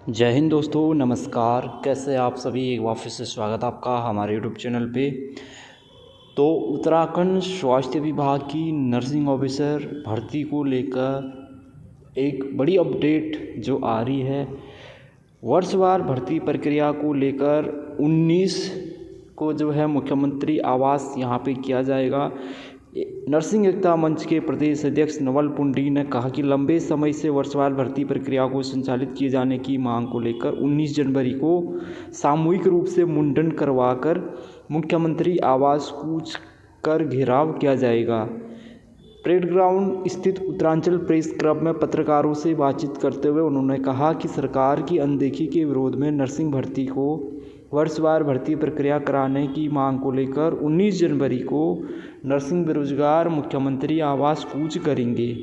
जय हिंद दोस्तों, नमस्कार। कैसे आप सभी? एक बार फिर से स्वागत आपका हमारे यूट्यूब चैनल पे। तो उत्तराखंड स्वास्थ्य विभाग की नर्सिंग ऑफिसर भर्ती को लेकर एक बड़ी अपडेट जो आ रही है, वर्षवार भर्ती प्रक्रिया को लेकर 19 को जो है मुख्यमंत्री आवास यहाँ पे किया जाएगा। नर्सिंग एकता मंच के प्रदेश अध्यक्ष नवल पुंडी ने कहा कि लंबे समय से वर्षवार भर्ती प्रक्रिया को संचालित किए जाने की मांग को लेकर 19 जनवरी को सामूहिक रूप से मुंडन करवाकर मुख्यमंत्री आवास कूच कर घेराव किया जाएगा। परेड ग्राउंड स्थित उत्तरांचल प्रेस क्लब में पत्रकारों से बातचीत करते हुए उन्होंने कहा कि सरकार की अनदेखी के विरोध में नर्सिंग भर्ती को वर्षवार भर्ती प्रक्रिया कराने की मांग को लेकर 19 जनवरी को नर्सिंग बेरोजगार मुख्यमंत्री आवास कूच करेंगे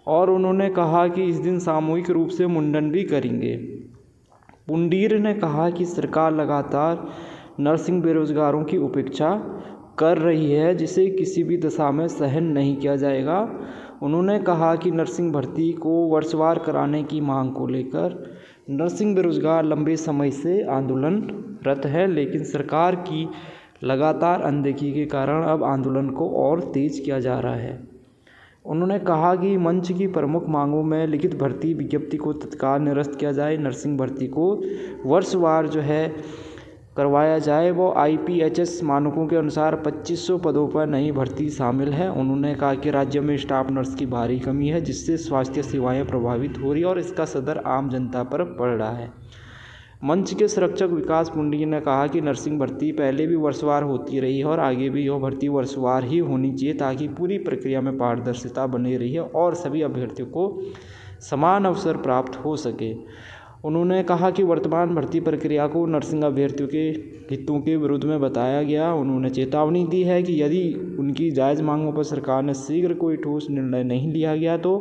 और उन्होंने कहा कि इस दिन सामूहिक रूप से मुंडन भी करेंगे। पुंडीर ने कहा कि सरकार लगातार नर्सिंग बेरोजगारों की उपेक्षा कर रही है, जिसे किसी भी दशा में सहन नहीं किया जाएगा। उन्होंने कहा कि नर्सिंग भर्ती को वर्षवार कराने की मांग को लेकर नर्सिंग बेरोजगार लंबे समय से आंदोलनरत है, लेकिन सरकार की लगातार अनदेखी के कारण अब आंदोलन को और तेज किया जा रहा है। उन्होंने कहा कि मंच की प्रमुख मांगों में लिखित भर्ती विज्ञप्ति को तत्काल निरस्त किया जाए, नर्सिंग भर्ती को वर्षवार जो है करवाया जाए, वो IPHS मानकों के अनुसार 2500 पदों पर नई भर्ती शामिल है। उन्होंने कहा कि राज्य में स्टाफ नर्स की भारी कमी है, जिससे स्वास्थ्य सेवाएं प्रभावित हो रही और इसका असर आम जनता पर पड़ रहा है। मंच के संरक्षक विकास पुंडी ने कहा कि नर्सिंग भर्ती पहले भी वर्षवार होती रही है और आगे भी यह भर्ती वर्षवार ही होनी चाहिए, ताकि पूरी प्रक्रिया में पारदर्शिता बनी रही और सभी अभ्यर्थियों को समान अवसर प्राप्त हो सके। उन्होंने कहा कि वर्तमान भर्ती प्रक्रिया को नर्सिंग अभ्यर्थियों के हितों के विरुद्ध में बताया गया। उन्होंने चेतावनी दी है कि यदि उनकी जायज़ मांगों पर सरकार ने शीघ्र कोई ठोस निर्णय नहीं लिया गया तो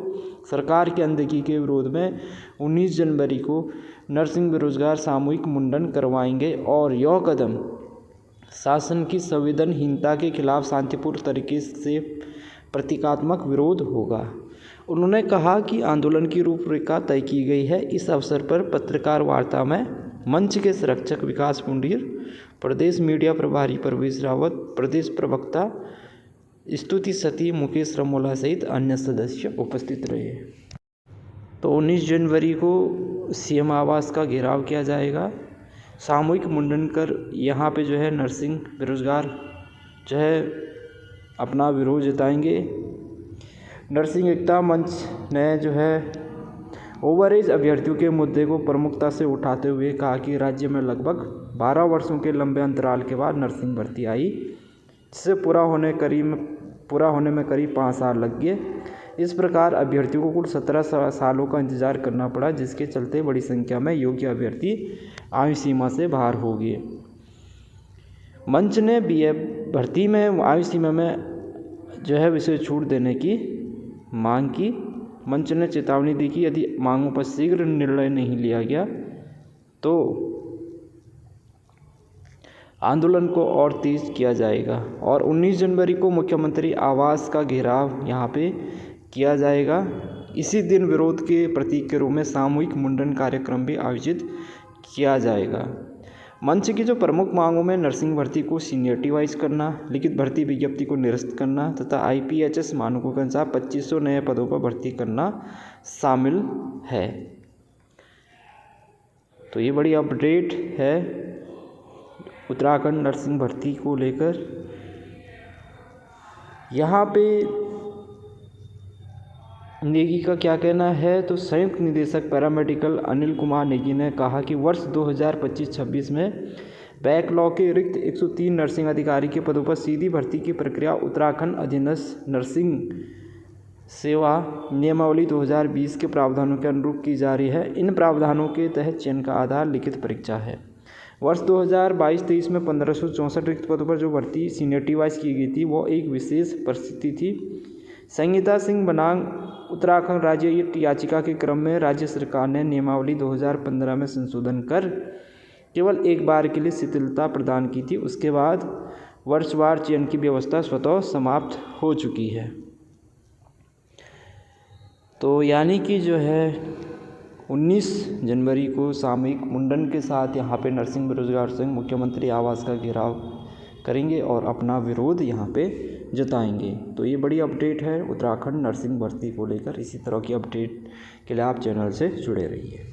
सरकार की अनदेखी के विरोध में 19 जनवरी को नर्सिंग बेरोजगार सामूहिक मुंडन करवाएंगे और यह कदम शासन की संवेदनहीनता के खिलाफ शांतिपूर्ण तरीके से प्रतीकात्मक विरोध होगा। उन्होंने कहा कि आंदोलन की रूपरेखा तय की गई है। इस अवसर पर पत्रकार वार्ता में मंच के संरक्षक विकास पुंडीर, प्रदेश मीडिया प्रभारी परवेश रावत, प्रदेश प्रवक्ता स्तुति सती, मुकेश रमोला सहित अन्य सदस्य उपस्थित रहे। तो 19 जनवरी को CM आवास का घेराव किया जाएगा। सामूहिक मुंडन कर यहाँ पे जो है नर्सिंग बेरोजगार जो है अपना विरोध जताएंगे। नर्सिंग एकता मंच ने जो है ओवरएज अभ्यर्थियों के मुद्दे को प्रमुखता से उठाते हुए कहा कि राज्य में लगभग 12 वर्षों के लंबे अंतराल के बाद नर्सिंग भर्ती आई, जिससे पूरा होने में करीब 5 साल लग गए। इस प्रकार अभ्यर्थियों को कुल 17 सालों का इंतजार करना पड़ा, जिसके चलते बड़ी संख्या में योग्य अभ्यर्थी आयु सीमा से बाहर हो गए। मंच ने BA भर्ती में आयु सीमा में जो है विशेष छूट देने की मांग की। मंच ने चेतावनी दी कि यदि मांगों पर शीघ्र निर्णय नहीं लिया गया तो आंदोलन को और तेज किया जाएगा और 19 जनवरी को मुख्यमंत्री आवास का घेराव यहाँ पे किया जाएगा। इसी दिन विरोध के प्रतीक के रूप में सामूहिक मुंडन कार्यक्रम भी आयोजित किया जाएगा। मंच की जो प्रमुख मांगों में नर्सिंग भर्ती को सीनियरिटी वाइज करना, लिखित भर्ती विज्ञप्ति को निरस्त करना तथा IPHS मानकों के अनुसार 2500 नए पदों पर भर्ती करना शामिल है। तो ये बड़ी अपडेट है उत्तराखंड नर्सिंग भर्ती को लेकर। यहाँ पे नेगी का क्या कहना है, तो संयुक्त निदेशक पैरामेडिकल अनिल कुमार नेगी ने कहा कि वर्ष 2025-26 में बैकलॉग के रिक्त 103 नर्सिंग अधिकारी के पदों पर सीधी भर्ती की प्रक्रिया उत्तराखंड अधीनस्थ नर्सिंग सेवा नियमावली 2020 के प्रावधानों के अनुरूप की जा रही है। इन प्रावधानों के तहत चयन का आधार लिखित परीक्षा है। वर्ष 2022-23 में 1564 रिक्त पदों पर जो भर्ती सीनियरिटी वाइज की गई थी, वो एक विशेष परिस्थिति थी। संगीता सिंह बनाम उत्तराखंड राज्य याचिका के क्रम में राज्य सरकार ने नियमावली 2015 में संशोधन कर केवल एक बार के लिए शिथिलता प्रदान की थी। उसके बाद वर्षवार चयन की व्यवस्था स्वतः समाप्त हो चुकी है। तो यानी कि जो है 19 जनवरी को सामूहिक मुंडन के साथ यहाँ पे नर्सिंग बेरोजगार संघ मुख्यमंत्री आवास का घेराव करेंगे और अपना विरोध यहाँ पे जताएंगे। तो ये बड़ी अपडेट है उत्तराखंड नर्सिंग भर्ती को लेकर। इसी तरह की अपडेट के लिए आप चैनल से जुड़े रहिए।